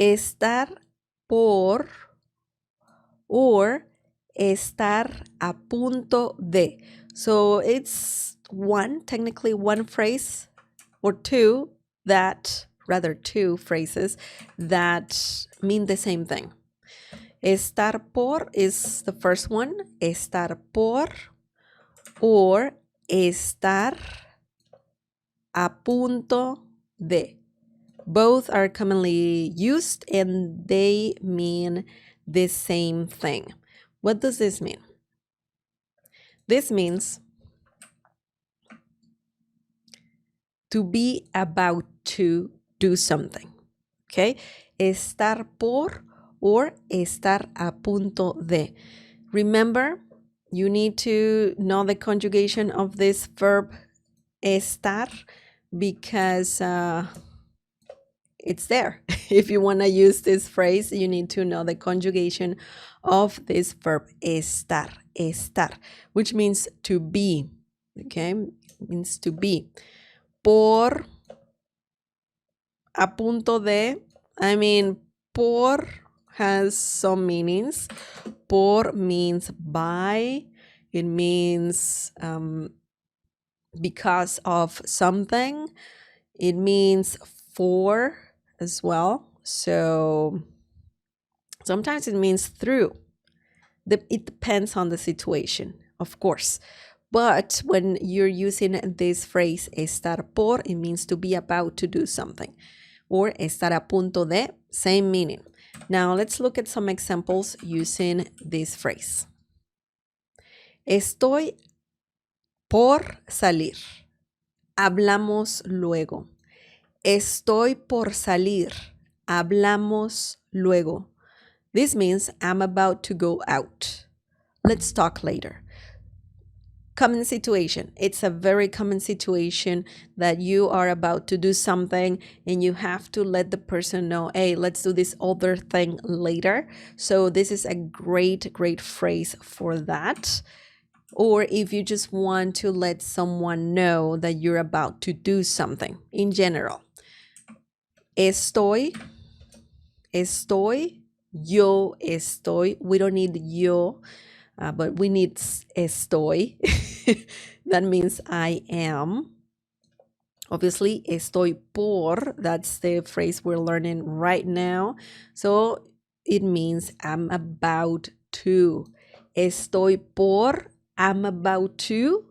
estar por or estar a punto de. So it's technically one phrase or two phrases that mean the same thing. Estar por is the first one, estar por, or estar a punto de. Both are commonly used and they mean the same thing. What does this mean? This means to be about to do something. Okay? Estar por or estar a punto de. Remember, you need to know the conjugation of this verb estar because it's there. If you want to use this phrase, you need to know the conjugation of this verb estar, which means to be. Okay? It means to be. Por, a punto de, por has some meanings. Por means by. It means because of something. It means for as well. So sometimes it means through. It depends on the situation, of course. But when you're using this phrase, estar por, it means to be about to do something. Or estar a punto de, same meaning. Now let's look at some examples using this phrase. Estoy por salir. Hablamos luego. Estoy por salir. Hablamos luego. This means I'm about to go out. Let's talk later. Common situation. It's a very common situation that you are about to do something and you have to let the person know, hey, let's do this other thing later. So this is a great phrase for that. Or if you just want to let someone know that you're about to do something in general. Estoy, yo estoy. We don't need yo, but we need estoy. That means I am. Obviously, estoy por, that's the phrase we're learning right now. So it means I'm about to. Estoy por, I'm about to.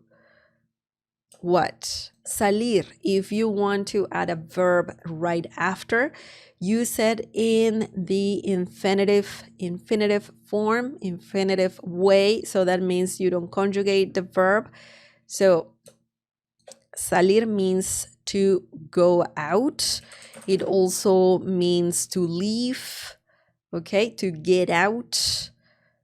What? Salir. If you want to add a verb right after, use it in the infinitive form, infinitive way. So that means you don't conjugate the verb. So salir means to go out. It also means to leave, okay, to get out.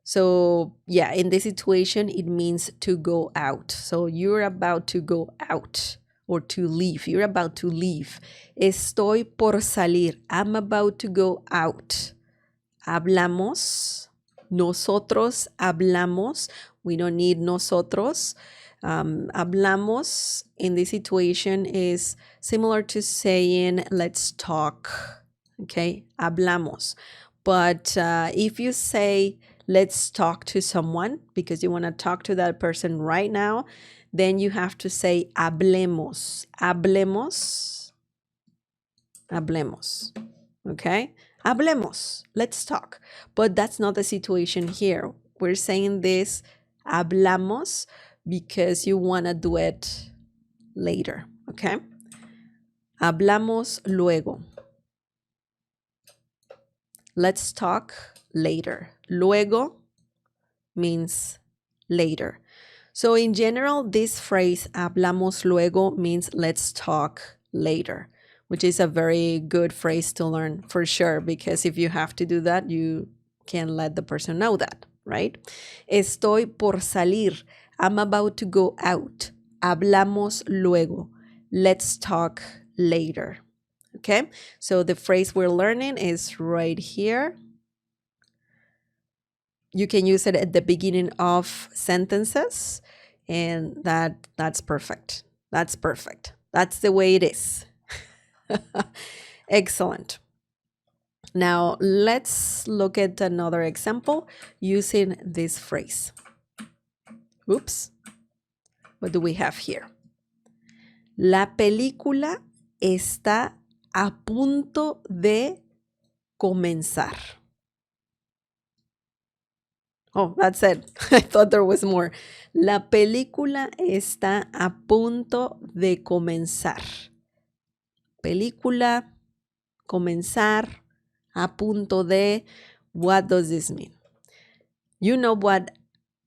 So yeah, in this situation, it means to go out. So you're about to go out or to leave. You're about to leave. Estoy por salir. I'm about to go out. Hablamos. Nosotros hablamos. We don't need nosotros. Hablamos in this situation is similar to saying let's talk. Okay, hablamos. But if you say let's talk to someone because you want to talk to that person right now, then you have to say hablemos. Hablemos. Hablemos. Okay? Hablemos. Let's talk. But that's not the situation here. We're saying this hablamos because you want to do it later. Okay? Hablamos luego. Let's talk later. Luego means later. So in general, this phrase, hablamos luego, means let's talk later, which is a very good phrase to learn for sure, because if you have to do that, you can let the person know that, right? Estoy por salir. I'm about to go out. Hablamos luego. Let's talk later. Okay, so the phrase we're learning is right here. You can use it at the beginning of sentences, and that's perfect. That's perfect. That's the way it is. Excellent. Now, let's look at another example using this phrase. Oops. What do we have here? La película está a punto de comenzar. Oh, that's it. I thought there was more. La película está a punto de comenzar. Película, comenzar, a punto de. What does this mean? You know what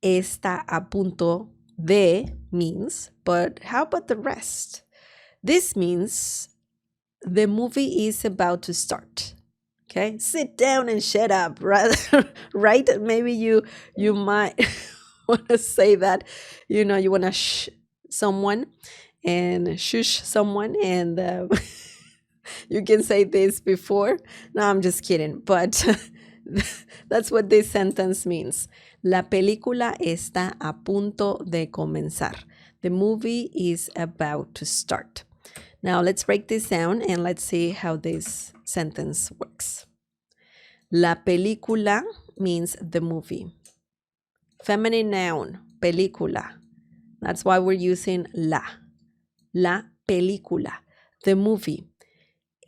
está a punto de means, but how about the rest? This means the movie is about to start. Okay, sit down and shut up, right? Right? Maybe you might want to say that, you want to shh someone and shush someone, and you can say this before. No, I'm just kidding, but that's what this sentence means. La película está a punto de comenzar. The movie is about to start. Now let's break this down and let's see how this sentence works. La película means the movie. Feminine noun, película. That's why we're using la. La película, the movie.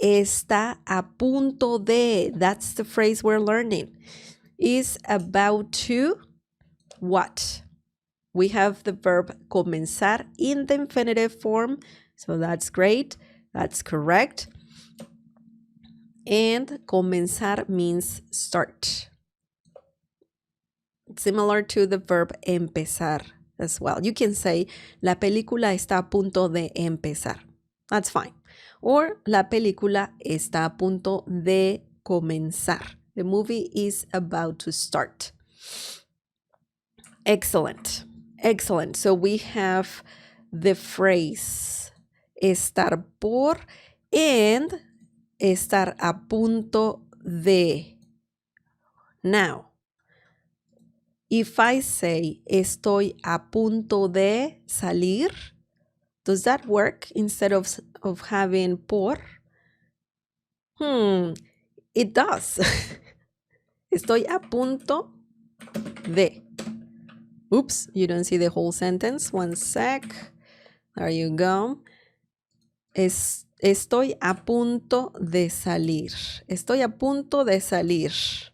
Está a punto de, that's the phrase we're learning. Is about to what? We have the verb comenzar in the infinitive form. So that's great. That's correct. And comenzar means start. Similar to the verb empezar as well. You can say, la película está a punto de empezar. That's fine. Or, la película está a punto de comenzar. The movie is about to start. Excellent. Excellent. So we have the phrase estar por and estar a punto de. Now, if I say estoy a punto de salir, does that work instead of having por? It does. Estoy a punto de. Oops, you don't see the whole sentence. One sec. There you go. Estoy a punto de salir. Estoy a punto de salir.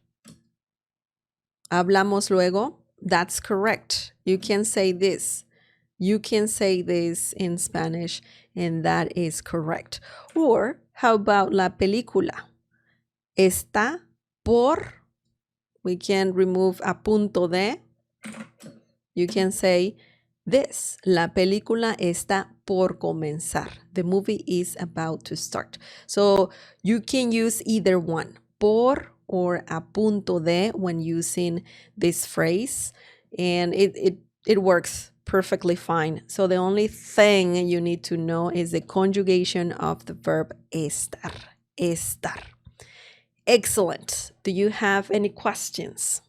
Hablamos luego. That's correct. You can say this. You can say this in Spanish, and that is correct. Or, how about la película? Está por. We can remove a punto de. You can say this. La película está por comenzar. The movie is about to start. So you can use either one, por or a punto de, when using this phrase. And it works perfectly fine. So the only thing you need to know is the conjugation of the verb estar. Estar. Excellent. Do you have any questions?